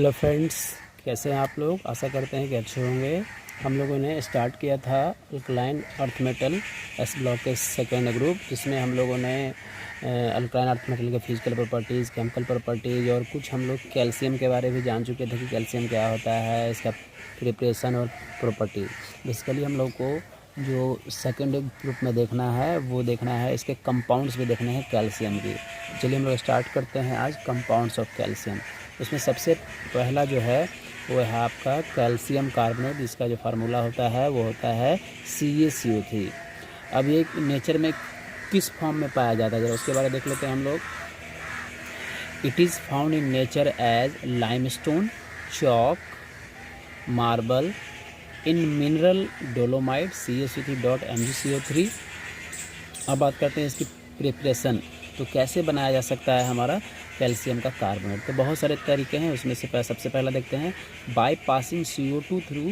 Hello friends, कैसे हैं आप लोग। आशा करते हैं कि अच्छे होंगे। हम लोगों ने स्टार्ट किया था alkaline earth metal S block के सेकेंड ग्रुप, जिसमें हम लोगों ने अल्कलाइन अर्थ मेटल के फिजिकल प्रॉपर्टीज़, केमिकल प्रॉपर्टीज़ और कुछ हम लोग कैल्शियम के बारे में जान चुके थे कि कैल्शियम क्या होता है, इसका प्रिपरेशन और प्रॉपर्टीज़। बेसिकली हम लोग को जो सेकेंड ग्रुप में देखना है वो देखना है, इसके कंपाउंड्स भी देखने हैं कैल्शियम की। चलिए हम लोग स्टार्ट करते हैं आज कंपाउंड्स ऑफ कैल्शियम। उसमें सबसे पहला जो है वो है आपका कैल्शियम कार्बोनेट। इसका जो फार्मूला होता है वो होता है CaCO3। अब ये नेचर में किस फॉर्म में पाया जाता है, जरा उसके बारे में देख लेते हैं हम लोग। It is found in nature as limestone, chalk, marble, in mineral dolomite CaCO3.MgCO3। अब बात करते हैं इसकी प्रिपरेशन, तो कैसे बनाया जा सकता है हमारा कैल्शियम का कार्बोनेट। तो बहुत सारे तरीके हैं, उसमें से सबसे पहला देखते हैं by passing CO2 through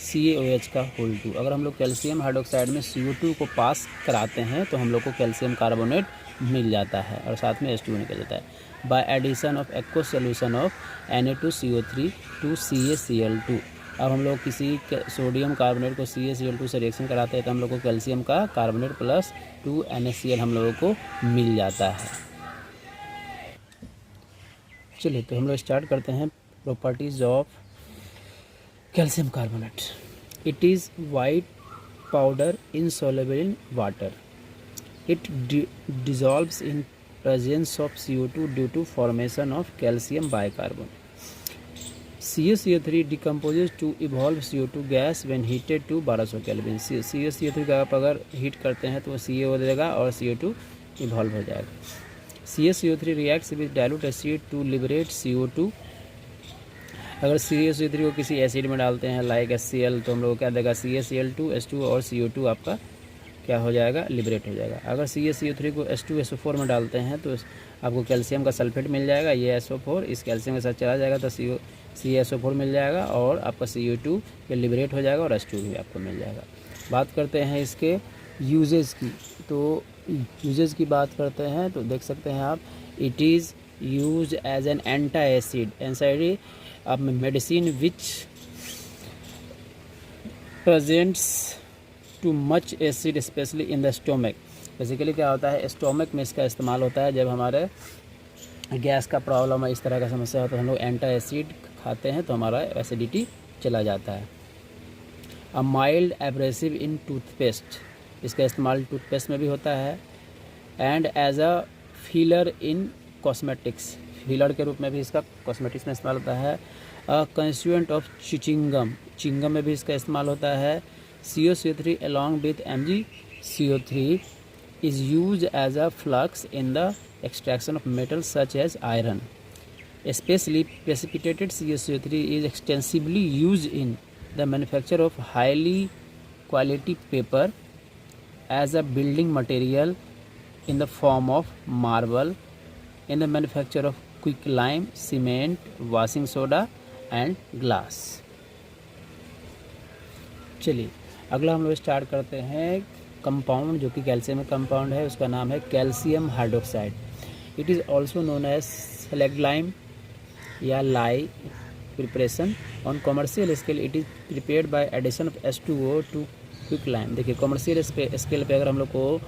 CaOH का होल 2। अगर हम लोग कैल्शियम हाइड्रोक्साइड में CO2 को पास कराते हैं तो हम लोग को कैल्शियम कार्बोनेट मिल जाता है और साथ में H2 निकल जाता है। By addition of aq solution of Na2CO3 to CaCl2। अब हम लोग किसी सोडियम कार्बोनेट को CaCl2 से रिएक्शन कराते हैं तो हम लोग को कैल्शियम का कार्बोनेट प्लस 2 NaCl हम लोगों को मिल जाता है। चलिए तो हम लोग स्टार्ट करते हैं properties of calcium carbonate. It is white powder insoluble in water. It dissolves in presence of CO2 due to formation of calcium bicarbonate. CaCO3 decomposes to evolve CO2 gas when heated to 1200 kelvin. CaCO3 का आप अगर heat करते हैं तो वो Ca हो जाएगा और CO2 इवॉल्व हो जाएगा। CaCO3 reacts with dilute acid to liberate CO2। अगर CaCO3 को किसी एसिड में डालते हैं लाइक HCl तो हम लोग को क्या देगा CaCl2 H2 और CO2 आपका क्या हो जाएगा, लिबरेट हो जाएगा। अगर CaCO3 को H2SO4 में डालते हैं तो आपको कैल्शियम का सल्फेट मिल जाएगा, ये SO4 इस कैल्शियम के साथ चला जाएगा तो CaSO4 मिल जाएगा और आपका CO2 ये लिबरेट हो जाएगा और H2 भी आपको मिल जाएगा। बात करते हैं इसके यूजेस की, तो यूजेस की बात करते हैं तो देख सकते हैं आप, it is use as an anti acid अब medicine which presents too much acid specially in the stomach. Basically क्या होता है, स्टोमक में इसका इस्तेमाल होता है जब हमारे गैस का प्रॉब्लम है, इस तरह का समस्या हो तो हम लोग एंटी एसिड खाते हैं तो हमारा एसिडिटी चला जाता है। A mild abrasive in toothpaste, इसका इस्तेमाल टूथपेस्ट में भी होता है। And as a filler in cosmetics, filler के रूप में भी इसका कॉस्मेटिक्स में इस्तेमाल होता है। अ कंस्टिट्यूएंट ऑफ चिंगम, चिंगम में भी इसका इस्तेमाल होता है। CaCO3 along with MgCO3 is used as a flux in the extraction of metals such as iron. Especially precipitated CaCO3 is extensively used in the manufacture of highly quality paper, as a building material in the form of marble, in the manufacture of quicklime, cement, washing soda and glass। चलिए अगला हम लोग start करते हैं compound जो कि calcium compound है, उसका नाम है calcium hydroxide. It is also known as slaked lime या lye preparation. On commercial scale it is prepared by addition of H2O to quick lime. देखिए कॉमर्शियल स्केल पे अगर हम लोग को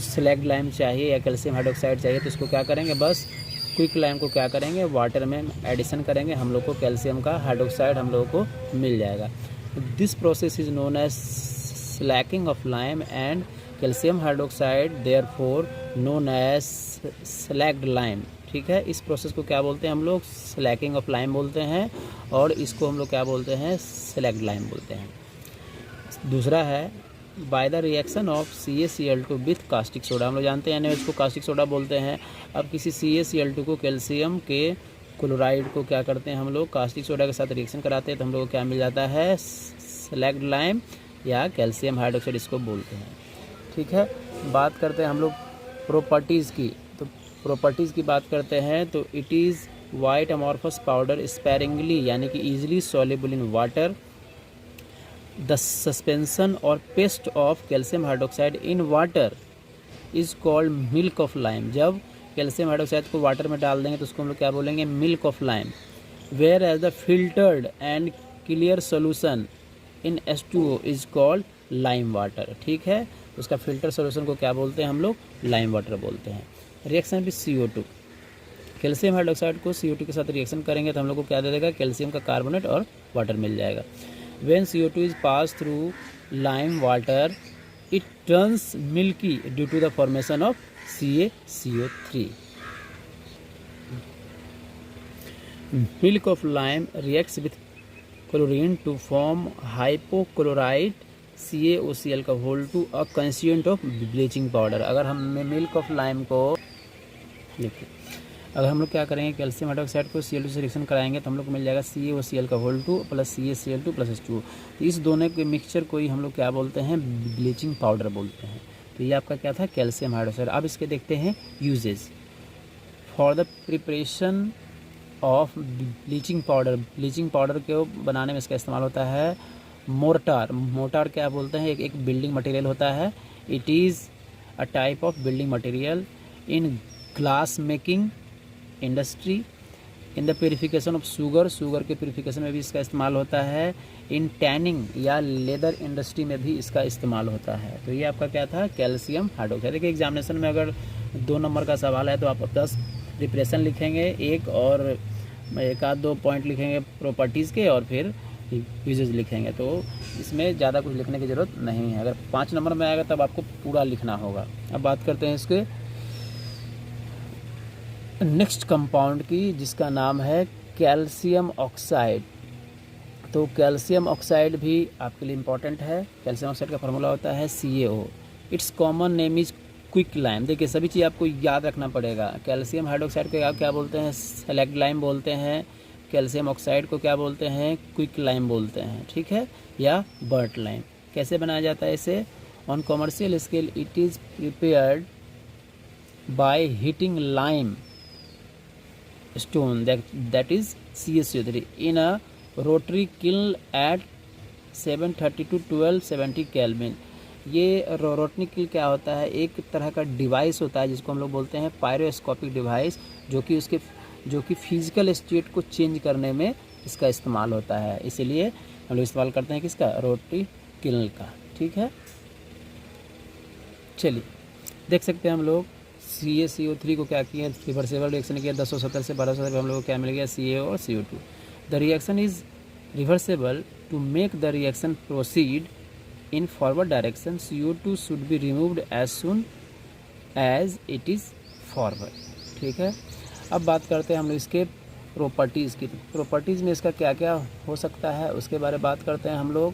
स्लैग लाइम चाहिए या कैल्शियम हाइड्रोक्साइड चाहिए तो इसको क्या करेंगे, बस क्विक लाइम को क्या करेंगे, वाटर में एडिशन करेंगे, हम लोग को कैल्शियम का हाइड्रोक्साइड हम लोगों को मिल जाएगा। This process is known as slaking of lime and calcium hydroxide therefore known as slaked lime. ठीक है, इस प्रोसेस को क्या बोलते हैं हम लोग, स्लैकिंग ऑफ लाइम बोलते हैं और इसको हम लोग क्या बोलते हैं, स्लैग्ड लाइम बोलते हैं। दूसरा है by the reaction of CaCl2 with caustic soda. हम लोग जानते हैं NaOH को कास्टिक सोडा बोलते हैं। अब किसी CaCl2 को कैल्शियम के क्लोराइड को क्या करते हैं हम लोग, कास्टिक सोडा के साथ रिएक्शन कराते हैं तो हम लोग को क्या मिल जाता है, स्लैग्ड लाइम या कैल्शियम हाइड्रोक्साइड इसको बोलते हैं। ठीक है, बात करते हैं हम लोग प्रॉपर्टीज़ की, तो प्रॉपर्टीज़ की बात करते हैं तो it is white amorphous powder sparingly यानी कि easily soluble in water. The suspension और paste of calcium hydroxide in water is called milk of lime. जब कैल्शियम हाइड्रोक्साइड को वाटर में डाल देंगे तो उसको हम लोग क्या बोलेंगे, milk of lime. Whereas the filtered and clear solution in H2O is called lime water. ठीक है, उसका फिल्टर सोल्यूशन को क्या बोलते हैं हम लोग? लाइम वाटर बोलते हैं। Reaction with CO2, calcium hydroxide को CO2 के साथ रिएक्शन करेंगे तो हम लोग को क्या दे देगा? कैल्शियम का कार्बोनेट और वाटर मिल जाएगा। When CO2 is pass through lime water it turns milky due to the formation of CaCO3। Milk of lime reacts with chlorine to form hypochlorite CaOCl का whole to a constituent of bleaching powder. अगर हम milk of lime को देखिए, अगर हम लोग क्या करेंगे, कैल्शियम हाइड्रोक्साइड को Cl2 से रिएक्शन कराएंगे तो हम लोग को मिल जाएगा CaOCl का whole two plus CaCl2 plus H2O। तो इस दोनों के मिक्सचर को ही हम लोग क्या बोलते हैं? ब्लीचिंग पाउडर बोलते हैं। तो ये आपका क्या था? Calcium hydroxide. अब इसके देखते हैं uses. For the preparation of bleaching powder, bleaching powder को बनाने में इसका इस्तेमाल होता है। मोर्टार, मोर्टार क्या बोलते हैं? एक बिल्डिंग मटेरियल होता है। It is a type of building material in glass making industry, in the purification of sugar, sugar के प्योरीफिकेशन में भी इसका इस्तेमाल होता है। इन टैनिंग या लेदर इंडस्ट्री में भी इसका इस्तेमाल होता है। तो ये आपका क्या था? Calcium hydroxide. देखिए एग्जामिनेशन में अगर 2 नंबर का सवाल है तो आप 10 प्रिपरेशन लिखेंगे एक, और एक आध 2 पॉइंट लिखेंगे प्रॉपर्टीज़ के, और फिर यूजेज लिखेंगे। तो इसमें ज़्यादा कुछ लिखने की ज़रूरत नहीं है। अगर 5 नंबर में आएगा तब आपको पूरा लिखना होगा। अब बात करते हैं इसके नेक्स्ट कंपाउंड की, जिसका नाम है कैल्शियम ऑक्साइड। तो कैल्शियम ऑक्साइड भी आपके लिए इम्पॉर्टेंट है। कैल्शियम ऑक्साइड का फार्मूला होता है CaO। It's common name is quick lime. देखिए सभी चीज़ आपको याद रखना पड़ेगा। कैल्शियम हाइड्रोक्साइड को क्या बोलते हैं? सेलेक्ट लाइम बोलते हैं। कैल्शियम ऑक्साइड को क्या बोलते हैं? क्विक लाइम बोलते हैं। ठीक है, या बर्ट लाइम। कैसे बनाया जाता है इसे? On commercial scale it is prepared by heating lime stone that is CaCO3 in a rotary kiln at 730 to 1270 Kelvin। ये रोटरी किल क्या होता है? एक तरह का डिवाइस होता है जिसको हम लोग बोलते हैं पायरोस्कोपिक डिवाइस, जो कि फिजिकल स्टेट को चेंज करने में इसका इस्तेमाल होता है। इसीलिए हम लोग इस्तेमाल करते हैं किसका? रोटरी किल का। ठीक है, चलिए देख सकते हैं हम लोग CaCO3 को क्या किया? रिवर्सेबल रिएक्शन किया। 1070 से 1270 पे हम लोग को क्या मिल गया? CaO और CO2। The reaction is reversible. To make the reaction proceed in forward direction CO2 should be removed as soon as it is forward. ठीक है, अब बात करते हैं हम लोग इसके प्रॉपर्टीज़ की। प्रॉपर्टीज़ में इसका क्या क्या हो सकता है उसके बारे में बात करते हैं हम लोग।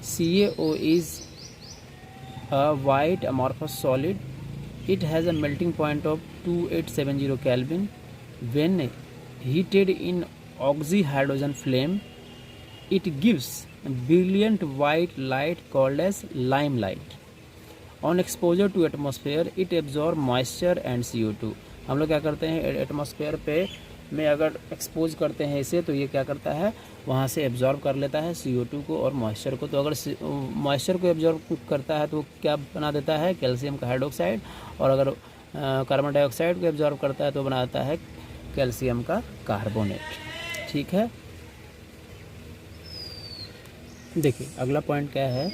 CaO is a white amorphous solid. It has a melting point of 2870 Kelvin. When heated in oxyhydrogen flame, it gives a brilliant white light called as limelight. On exposure to atmosphere, it absorbs moisture and CO2. हम लोग क्या करते हैं? Atmosphere पे में अगर expose करते हैं इसे तो ये क्या करता है? वहाँ से एब्जॉर्ब कर लेता है CO2 को और मॉइस्चर को। तो अगर मॉइस्चर को एब्जॉर्ब करता है तो क्या बना देता है? कैल्शियम का हाइड्रोक्साइड। और अगर कार्बन डाइऑक्साइड को एब्जॉर्ब करता है तो बना देता है कैल्शियम का कार्बोनेट। ठीक है, देखिए अगला पॉइंट क्या है?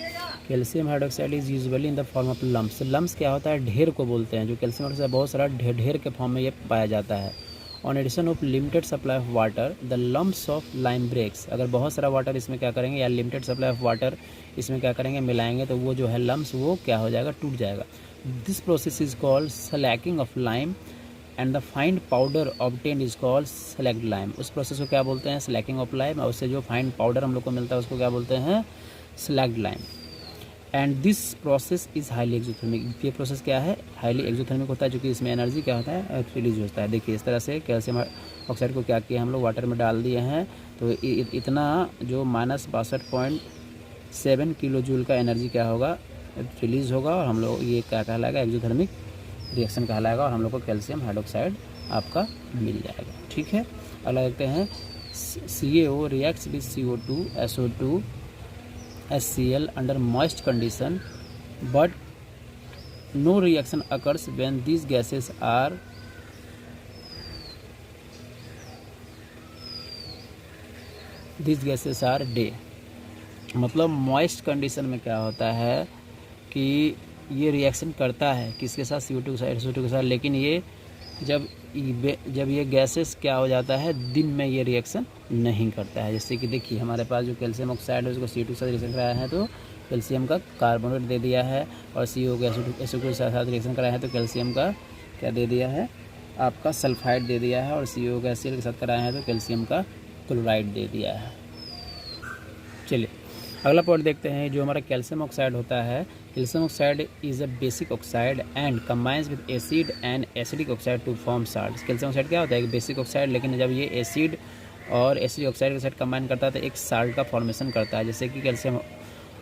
Calcium hydroxide is usually in the form of lumps. Lumps क्या होता है? ढेर को बोलते हैं। जो कैल्शियम हाइड्रोक्साइड बहुत सारा ढेर के फॉर्म में ये पाया जाता है। On addition of limited supply of water the lumps of lime breaks. अगर बहुत सारा वाटर इसमें क्या करेंगे, या लिमिटेड सप्लाई ऑफ वाटर इसमें क्या करेंगे, मिलाएंगे, तो वो जो है लम्प्स वो क्या हो जाएगा? टूट जाएगा। This process is called Slaking of lime and the fine powder obtain is called slaked lime. उस प्रोसेस को क्या बोलते हैं? Slaking of lime. और उससे जो फाइन पाउडर हम लोग को मिलता है उसको क्या बोलते हैं? Slaked lime. And this process is highly exothermic. ये प्रोसेस क्या है? हाईली एक्सोथर्मिक होता है, क्योंकि इसमें एनर्जी क्या होता है? रिलीज होता है। देखिए इस तरह से कैल्शियम ऑक्साइड को क्या किया हम लोग? वाटर में डाल दिए हैं। तो इतना जो -62.7 किलो जूल का एनर्जी क्या होगा? रिलीज़ होगा। और हम लोग ये क्या कहलाएगा? एक्सोथर्मिक रिएक्शन कहलाएगा। और हम लोग को कैल्शियम हाइड्रोक्साइड आपका मिल जाएगा। ठीक है, अगला देखते हैं CaO reacts with CO2 SO2 HCl under moist condition, but no reaction occurs when these gases are this gases are day. मतलब मॉइस्ट कंडीशन में क्या होता है कि ये रिएक्शन करता है किसके साथ, CO2 के साथ, SO2 के साथ, लेकिन ये जब ये गैसेस क्या हो जाता है, दिन में ये रिएक्शन नहीं करता है। जैसे कि देखिए हमारे पास जो कैल्शियम ऑक्साइड है उसको CO2 के साथ रिएक्शन कराया है तो कैल्शियम का कार्बोनेट दे दिया है, और CO के SO2 के साथ रिएक्शन कराया है तो कैल्शियम का क्या दे दिया है, आपका सल्फाइड दे दिया है, और CO के एसिड के साथ कराया है तो कैल्शियम का क्लोराइड दे दिया है। चलिए अगला पॉइंट देखते हैं। जो हमारा कैल्शियम ऑक्साइड होता है, calcium oxide is a basic oxide and combines with acid and acidic oxide to form salt. Calcium oxide क्या होता है, एक बेसिक ऑक्साइड, लेकिन जब ये एसिड और एसिडिक ऑक्साइड के साथ कंबाइन करता है तो एक साल्ट का फॉर्मेशन करता है। जैसे कि कैल्शियम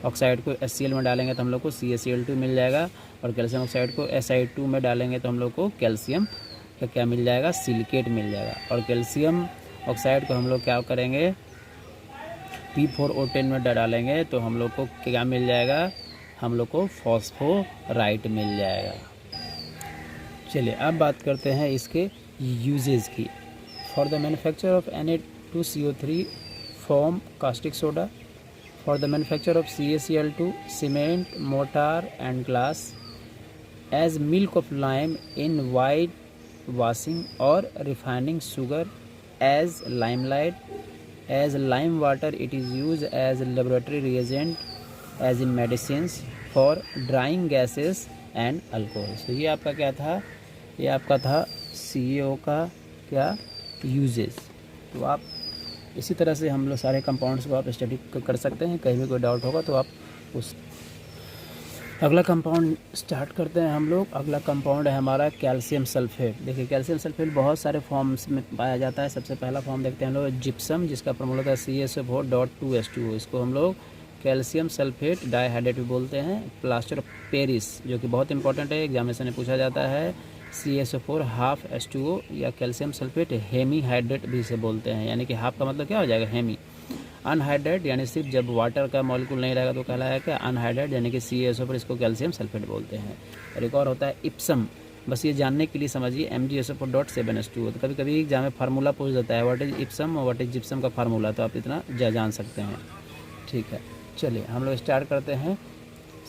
ऑक्साइड को HCl में डालेंगे तो हम लोग को CaCl2 मिल जाएगा, और कैल्शियम ऑक्साइड को Si2 में डालेंगे तो हम लोग को कैल्शियम का क्या मिल जाएगा, सिलिकेट मिल जाएगा। और कैल्शियम ऑक्साइड को हम लोग क्या करेंगे, P4O10 में डालेंगे तो हम लोग को क्या मिल जाएगा, हम लोग को फॉस्फोराइट मिल जाएगा। चलिए अब बात करते हैं इसके यूजेस की। For the manufacture of Na2CO3 form caustic soda, for the manufacture of CaCl2 cement, mortar and glass, as milk of lime in white washing or refining sugar, as limelight, as lime water it is used as a laboratory reagent, as in medicines, for drying gases and alcohols। तो ये आपका क्या था, ये आपका था CO का क्या यूजेस। तो आप इसी तरह से हम लोग सारे कंपाउंड्स को आप स्टडी कर सकते हैं। कहीं भी कोई डाउट होगा तो आप उस अगला कंपाउंड स्टार्ट करते हैं हम लोग। अगला कंपाउंड है हमारा कैल्शियम सल्फेट। देखिए कैल्शियम सल्फेट बहुत सारे फॉर्म्स में पाया जाता है। सबसे पहला फॉर्म देखते हैं हम लोग जिप्सम, जिसका फॉर्मूला होता है CaSO4.2H2O। इसको हम लोग कैल्शियम सल्फेट डाइहाइड्रेट भी बोलते हैं। प्लास्टर ऑफ पेरिस जो कि बहुत इंपॉर्टेंट है, एग्जामिनेशन में पूछा जाता है, CaSO4 या कैल्शियम सल्फेट हेमीहाइड्रेट भी इसे बोलते हैं। यानी कि हाफ का मतलब क्या हो जाएगा, हेमी। अनहाइड्रेट यानी सिर्फ जब वाटर का मॉलिक्यूल नहीं रहेगा तो कहलाएगा क्या, अनहाइड्रेट, यानी कि CaSO4 इसको कैल्शियम सल्फेट बोलते हैं। और एक और होता है इप्सम, बस ये जानने के लिए समझिए MgSO4.7H2O। तो कभी कभी एग्जाम में फार्मूला पूछ देता है व्हाट इज इप्सम और व्हाट इज जिप्सम का फार्मूला, तो आप इतना जान सकते हैं। ठीक है, चलिए हम लोग स्टार्ट करते हैं।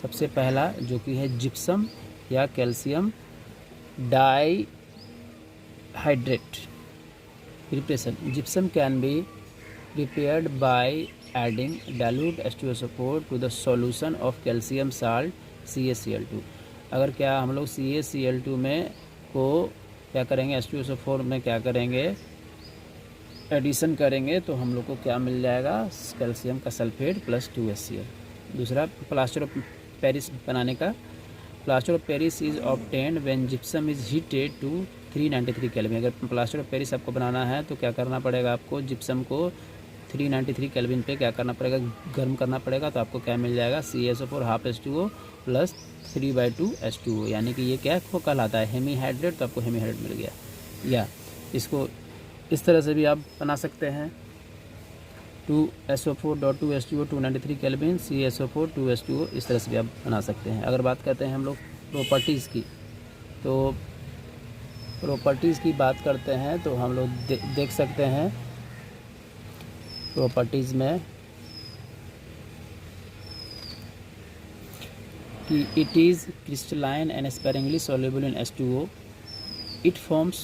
सबसे पहला जो कि है जिप्सम या calcium dihydrate preparation. Gypsum can be prepared by adding dilute H2SO4 to the solution of calcium salt CaCl2। अगर क्या हम लोग CaCl2 में को क्या करेंगे, H2SO4 में क्या करेंगे, एडिशन करेंगे तो हम लोग को क्या मिल जाएगा, कैल्शियम का सल्फेट प्लस 2HCl। दूसरा प्लास्टर ऑफ पेरिस बनाने का। Plaster of Paris is obtained when gypsum is heated to 393 kelvin. अगर प्लास्टर ऑफ पेरिस आपको बनाना है तो क्या करना पड़ेगा, आपको जिप्सम को 393 केल्विन पे क्या करना पड़ेगा, गर्म करना पड़ेगा। तो आपको क्या मिल जाएगा, CaSO4 प्लस 3/2H2O, यानी कि ये क्या को कहलाता है, हेमीहाइड्रेट। तो आपको हेमीहाइड्रेट मिल गया। या इसको इस तरह से भी आप बना सकते हैं, 2SO4.2H2O 293 केल्विन CaSO4 2H2O, इस तरह से भी आप बना सकते हैं। अगर बात करते हैं हम लोग प्रॉपर्टीज़ की, तो प्रॉपर्टीज़ की बात करते हैं तो हम लोग देख सकते हैं प्रॉपर्टीज़ में कि it is crystalline and sparingly soluble in H2O, it forms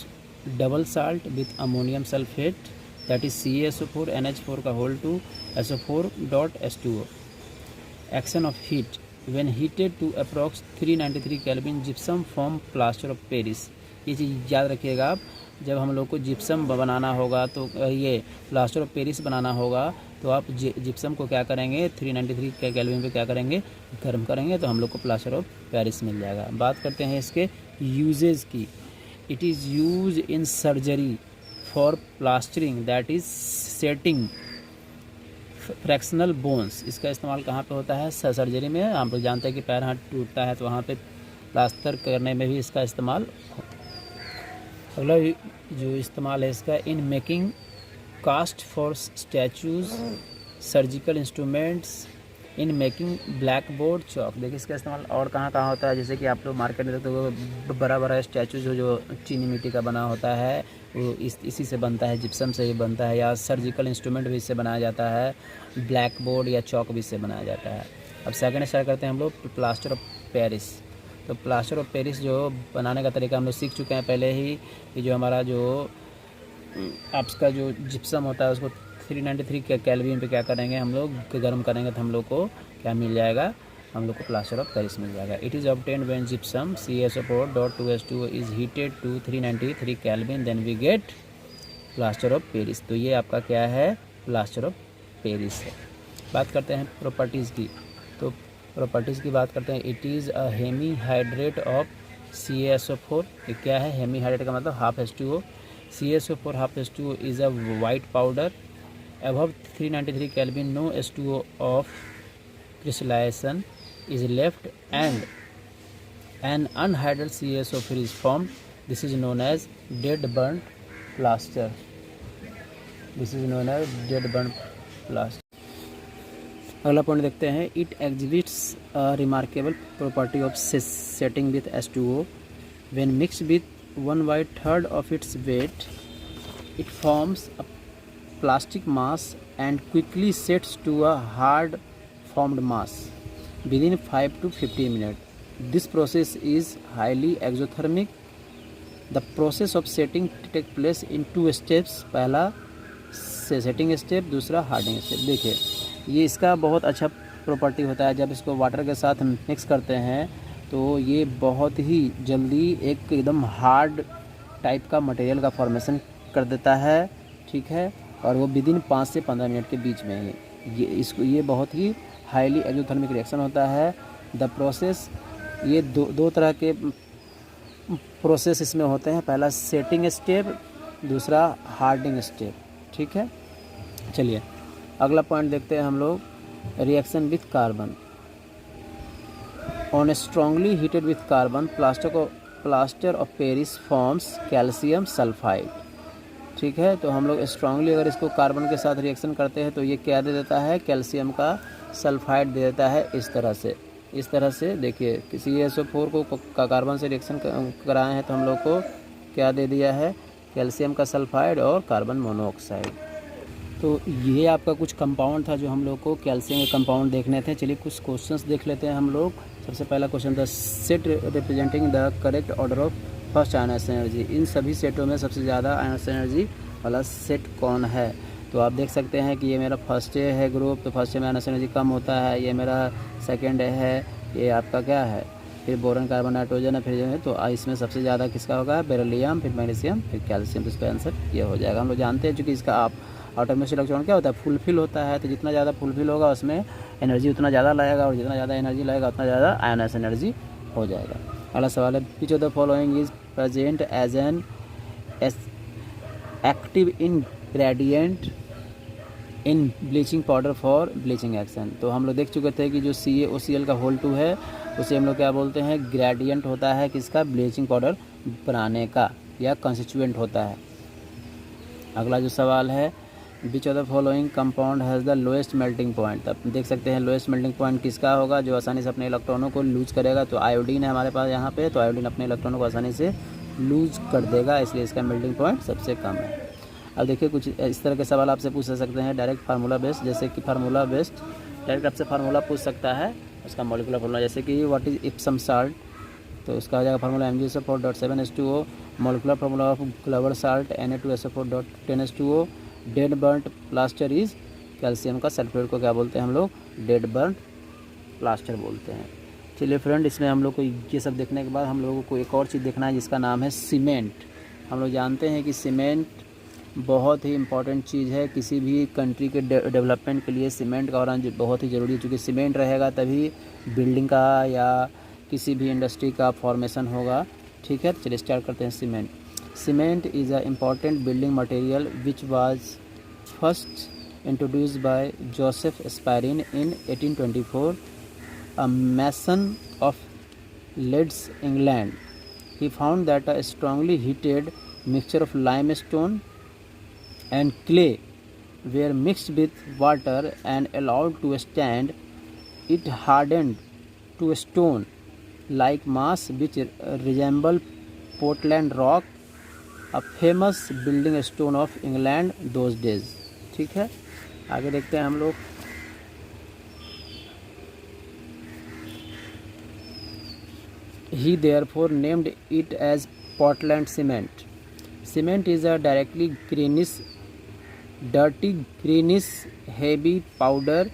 double salt with ammonium sulfate, that is CaSO4 NH4 का whole to SO4.H2O। action of heat, when heated to approx 393 Kelvin gypsum form plaster of Paris। ये चीज़ याद रखिएगा आप, जब हम लोग को gypsum बनाना होगा तो ये प्लास्टर ऑफ पेरिस बनाना होगा तो आप जिप्सम को क्या करेंगे, 393 के केल्विन पे क्या करेंगे, गर्म करेंगे तो हम लोग को प्लास्टर ऑफ पेरिस मिल जाएगा। बात करते हैं इसके यूजेस की। It is use in surgery for plastering, that is setting fractional bones. इसका इस्तेमाल कहाँ पे होता है, सर्जरी में। हम लोग जानते हैं कि पैर हाथ टूटता है तो वहाँ पे प्लास्टर करने में भी इसका इस्तेमाल। अगला जो इस्तेमाल है इसका, in making cast for statues, surgical instruments in making blackboard chalk. देखिए इसका इस्तेमाल और कहाँ कहाँ होता है, जैसे कि आप लोग मार्केट में देखते हो बड़ा बड़ा स्टैचू जो चीनी मिट्टी का बना होता है वो इसी से बनता है, जिप्सम से ही बनता है, या सर्जिकल इंस्ट्रूमेंट भी इससे बनाया जाता है, ब्लैक बोर्ड या चौक भी इससे बनाया जाता है। अब सेकंड स्टार्ट करते हैं हम लोग प्लास्टर ऑफ पेरिस। तो प्लास्टर ऑफ पेरिस जो बनाने का तरीका हम लोग सीख चुके हैं पहले ही, कि जो हमारा जो आपका जो जिप्सम होता है उसको 393 केल्विन पे क्या करेंगे हम लोग, गर्म करेंगे तो हम लोग को क्या मिल जाएगा, हम लोग को प्लास्टर ऑफ पेरिस मिल जाएगा। It is obtained when gypsum CaSO4.2H2O is heated to 393 kelvin, then we get plaster of Paris. तो ये आपका क्या है, प्लास्टर ऑफ पेरिस है। बात करते हैं प्रॉपर्टीज़ की। तो प्रॉपर्टीज़ की बात करते हैं। It is a hemi hydrate of CaSO4। ये क्या है, हेमी हाइड्रेट का मतलब half H2O। CaSO4 half H2O is a white powder. Above 393 Kelvin, no H2O of crystallization is left and an unhydrated CaSO4 is formed. This is known as dead burnt plaster. This is known as dead burnt plaster. अगला point देखते हैं। It exhibits a remarkable property of setting with H2O when mixed with 1/3 of its weight. It forms a plastic mass and quickly sets to a hard formed mass within 5 to 15 minutes. This process is highly exothermic. The process of setting takes place in 2 steps. पहला setting step, दूसरा hardening step. देखिए ये इसका बहुत अच्छा property होता है। जब इसको वाटर के साथ मिक्स करते हैं तो ये बहुत ही जल्दी एक एकदम हार्ड टाइप का मटेरियल का फॉर्मेशन कर देता है, ठीक है, और वो विदिन 5 से 15 मिनट के बीच में ही ये बहुत ही हाईली एक्सोथर्मिक रिएक्शन होता है। द प्रोसेस, ये दो तरह के प्रोसेस इसमें होते हैं। पहला सेटिंग स्टेप, दूसरा हार्डनिंग स्टेप, ठीक है। चलिए अगला पॉइंट देखते हैं हम लोग, reaction with carbon. On a strongly heated with carbon, plaster of Paris forms calcium sulfide, ठीक है। तो हम लोग स्ट्रांगली अगर इसको कार्बन के साथ रिएक्शन करते हैं तो ये क्या दे देता है, कैल्शियम का सल्फाइड दे देता है। इस तरह से देखिए CaSO4 को का कार्बन से रिएक्शन कराए हैं तो हम लोग को क्या दे दिया है, कैल्शियम का सल्फाइड और कार्बन मोनोऑक्साइड। तो ये आपका कुछ कंपाउंड था जो हम लोग को कैल्शियम के कंपाउंड देखने थे। चलिए कुछ क्वेश्चंस देख लेते हैं हम लोग। सबसे पहला क्वेश्चन था, set representing the correct order of first ionisation energy. इन सभी सेटों में सबसे ज़्यादा आयनाइजेशन एनर्जी वाला सेट कौन है। तो आप देख सकते हैं कि ये मेरा फर्स्ट है ग्रुप, तो फर्स्ट में आयनाइजेशन एनर्जी कम होता है। ये मेरा सेकेंड है, ये आपका क्या है, फिर बोरॉन कार्बन नाइट्रोजन है, फिर तो इसमें सबसे ज़्यादा किसका होगा, बेरिलियम, फिर मैग्नीशियम, फिर कैल्शियम। तो इसका आंसर ये हो जाएगा। हम लोग जानते हैं चूँकि इसका आप ऑटोमेटिक इलेक्ट्रॉन क्या होता है, फुलफिल होता है। तो जितना ज़्यादा फुलफिल होगा उसमें एनर्जी उतना ज़्यादा लाएगा, और जितना ज़्यादा एनर्जी लाएगा उतना ज़्यादा आयनाइजेशन एनर्जी हो जाएगा। अगला सवाल है, which of the following is present as an active ingredient in bleaching powder for bleaching action. तो हम लोग देख चुके थे कि जो CaOCl का होल 2 है उसे हम लोग क्या बोलते हैं, ग्रेडियंट होता है किसका, ब्लीचिंग पाउडर बनाने का, या कंस्टिट्यूएंट होता है। अगला जो सवाल है, which of the following compound has the lowest melting point. तब देख सकते हैं लोएस्ट मेल्टिंग पॉइंट किसका होगा, जो आसानी से अपने इलेक्ट्रॉनों को लूज करेगा। तो आयोडीन है हमारे पास यहाँ पे, तो आयोडीन अपने इलेक्ट्रॉनों को आसानी से लूज कर देगा, इसलिए इसका मेल्टिंग पॉइंट सबसे कम है। अब देखिए कुछ इस तरह के सवाल आपसे पूछ सकते हैं डायरेक्ट फार्मूला बेस्ड, जैसे कि फार्मूला बेस्ड डायरेक्ट आपसे फार्मूला पूछ सकता है, उसका मॉलिक्यूलर फार्मूला, जैसे कि व्हाट इज इप्सम साल्ट, तो उसका हो जाएगा formula MgSO4.7H2O। Molecular formula of global salt Na2SO4.10H2O। Dead burnt plaster is, calcium का सल्फेट को क्या बोलते हैं हम लोग, डेड बर्न्ट प्लास्टर बोलते हैं। चलिए फ्रेंड, इसमें हम लोग को ये सब देखने के बाद हम लोगों को एक और चीज़ देखना है जिसका नाम है सीमेंट। हम लोग जानते हैं कि सीमेंट बहुत ही इम्पॉर्टेंट चीज़ है, किसी भी कंट्री के डेवलपमेंट के लिए सीमेंट का होना बहुत ही ज़रूरी है, क्योंकि सीमेंट रहेगा तभी बिल्डिंग का या किसी भी इंडस्ट्री का फॉर्मेशन होगा, ठीक है। चलिए स्टार्ट करते हैं। Cement is a important building material which was first introduced by Joseph Spirin in 1824, a mason of Leeds, England. He found that a strongly heated mixture of limestone and clay were mixed with water and allowed to stand It hardened to stone like mass which resemble Portland rock, a famous building stone of England those days। ठीक है, आगे देखते हैं हम लोग। He therefore named it as Portland cement। Cement is a directly greenish, dirty greenish heavy powder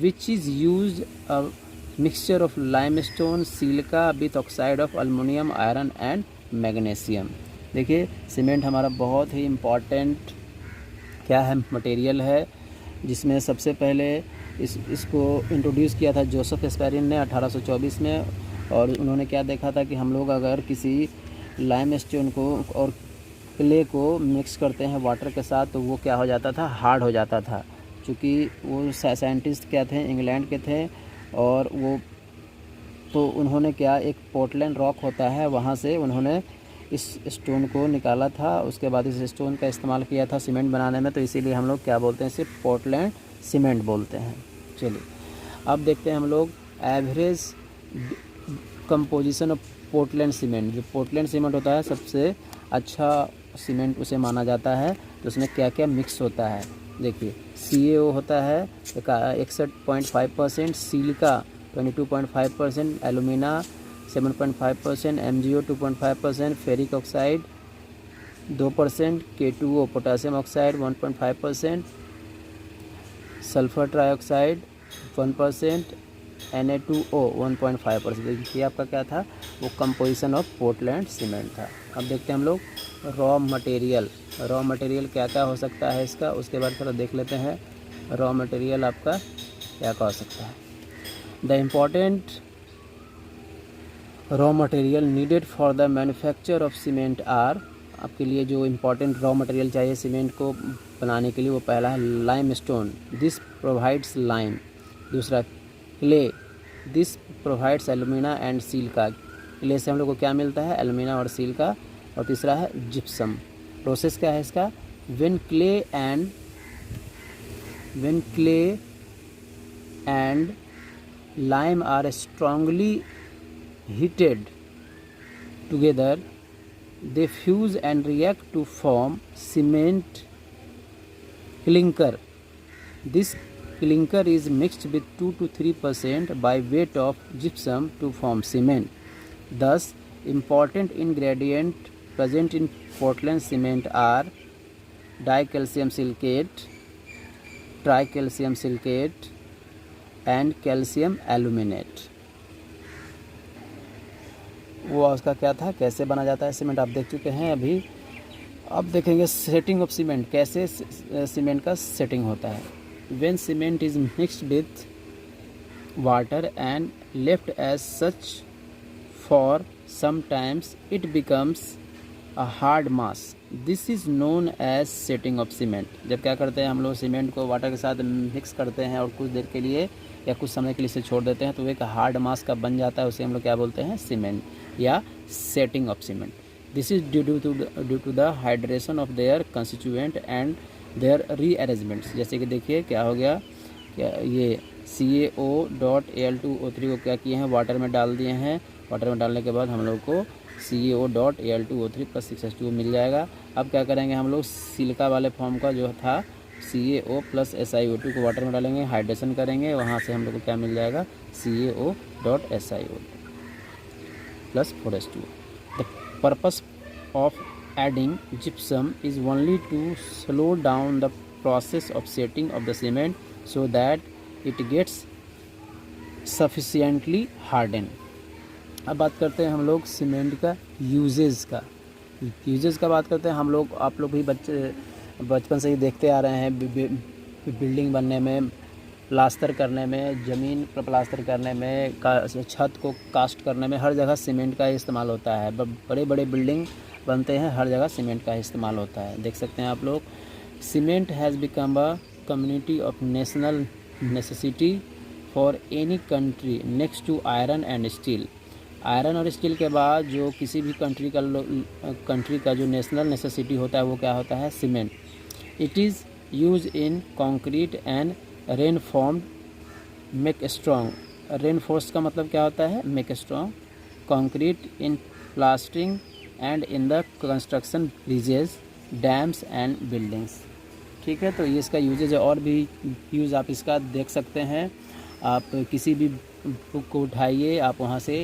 which is used a mixture of limestone, silica with oxide of aluminum, iron and magnesium। देखिए cement हमारा बहुत ही important क्या है, material है, जिसमें सबसे पहले इसको इंट्रोड्यूस किया था जोसेफ स्पैरिन ने 1824 में। और उन्होंने क्या देखा था कि हम लोग अगर किसी लाइमस्टोन को और क्ले को मिक्स करते हैं वाटर के साथ तो वो क्या हो जाता था, हार्ड हो जाता था। क्योंकि वो साइंटिस्ट क्या थे, इंग्लैंड के थे, और वो तो उन्होंने क्या, एक पोर्टलैंड रॉक होता है वहाँ से उन्होंने इस स्टोन को निकाला था। उसके बाद इस स्टोन का इस्तेमाल किया था सीमेंट बनाने में, तो इसीलिए हम लोग क्या बोलते हैं, इसे पोर्टलैंड सीमेंट बोलते हैं। चलिए अब देखते हैं हम लोग average composition of Portland cement. जो पोर्टलैंड सीमेंट होता है सबसे अच्छा सीमेंट उसे माना जाता है, तो उसमें क्या क्या मिक्स होता है। देखिए CaO होता है 61.5%, silica 22.5%, alumina 7.5%, MgO 2.5%, ferric oxide 2%, K2O potassium oxide 1.5%, sulphur trioxide 1%, Na2O 1.5%। देखिए आपका क्या था, वो कंपोजिशन ऑफ पोर्टलैंड सीमेंट था। अब देखते हैं हम लोग रॉ मटेरियल। रॉ मटेरियल क्या क्या हो सकता है इसका, उसके बाद थोड़ा देख लेते हैं रॉ मटेरियल आपका क्या क्या हो सकता है। The important raw material needed for the manufacture of cement are. आपके लिए जो इम्पॉर्टेंट रॉ मटेरियल चाहिए सीमेंट को बनाने के लिए, वो पहला है limestone, this provides lime. दूसरा clay, this provides alumina and silica. Clay से हम लोग को क्या मिलता है, एलुमिना और सिलिका। और तीसरा है जिप्सम। प्रोसेस क्या है इसका, when clay and lime are strongly heated together, they fuse and react to form cement clinker. This clinker is mixed with 2 to 3% by weight of gypsum to form cement. Thus, important ingredients present in Portland cement are dicalcium silicate, tricalcium silicate and calcium aluminate। वो उसका क्या था, कैसे बना जाता है cement आप देख चुके हैं अभी। अब देखेंगे सेटिंग ऑफ सीमेंट, कैसे सीमेंट का सेटिंग होता है। When cement is mixed with water and left as such for some times it becomes a hard mass, this is known as setting of cement. जब क्या करते हैं हम लोग सीमेंट को वाटर के साथ मिक्स करते हैं और कुछ देर के लिए या कुछ समय के लिए इसे छोड़ देते हैं तो एक हार्ड मास का बन जाता है, उसे हम लोग क्या बोलते हैं, सीमेंट या setting of cement. This is due to the hydration of their constituent and their rearrangements. जैसे कि देखिए क्या हो गया, क्या ये CaO.Al2O3 को क्या किए हैं, वाटर में डाल दिए हैं। वाटर में डालने के बाद हम लोग को CaO.Al2O3 + 6H2O मिल जाएगा। अब क्या करेंगे हम लोग, सिलिका वाले फॉर्म का जो था CaO + SiO2 को वाटर में डालेंगे, हाइड्रेशन करेंगे, वहाँ से हम लोग को क्या मिल जाएगा, CaO.SiO2 + 4H2O। The purpose of adding gypsum is only to slow down the process of setting of the cement so that it gets sufficiently harden. अब बात करते हैं हम लोग सीमेंट का यूजेस का। बात करते हैं हम लोग, आप लोग भी बचपन से ही देखते आ रहे हैं, बिल्डिंग बनने में, प्लास्टर करने में, ज़मीन पर प्लास्टर करने में, छत को कास्ट करने में, हर जगह सीमेंट का इस्तेमाल होता है। बड़े बड़े बिल्डिंग बनते हैं, हर जगह सीमेंट का इस्तेमाल होता है। देख सकते हैं आप लोग, cement has become a community of national necessity for any country next to iron and steel. Iron और स्टील के बाद जो किसी भी कंट्री का जो नेशनल नेसेसिटी होता है वो क्या होता है, cement. It is use in concrete and reinforced make strong, reinforce का मतलब क्या होता है, make strong concrete in plastering and in the construction bridges, dams and buildings. ठीक है, तो ये इसका यूजेज है, और भी यूज़ आप इसका देख सकते हैं। आप किसी भी बुक को उठाइए, आप वहाँ से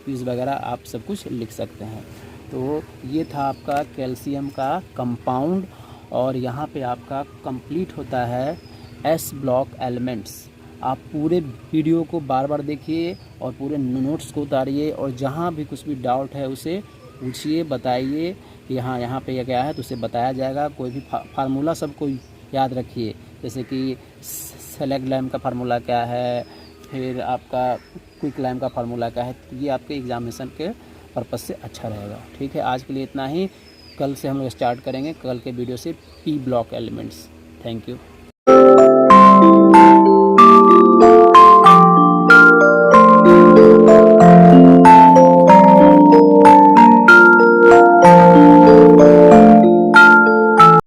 यूज़ वगैरह आप सब कुछ लिख सकते हैं। तो ये था आपका कैल्शियम का कंपाउंड, और यहाँ पे आपका कंप्लीट होता है एस ब्लॉक एलिमेंट्स। आप पूरे वीडियो को बार बार देखिए और पूरे नोट्स को उतारिए, और जहाँ भी कुछ भी डाउट है उसे पूछिए, बताइए कि हाँ यहाँ पे ये क्या है, तो उसे बताया जाएगा। कोई भी फार्मूला सबको याद रखिए, जैसे कि सेलेक्ट लैम का फार्मूला क्या है, फिर आपका क्विक लैम का फार्मूला क्या है, तो ये आपके एग्जामिनेशन के पर्पज़ से अच्छा रहेगा। ठीक है, आज के लिए इतना ही। कल से हम लोग स्टार्ट करेंगे, कल के वीडियो से P block elements. Thank you.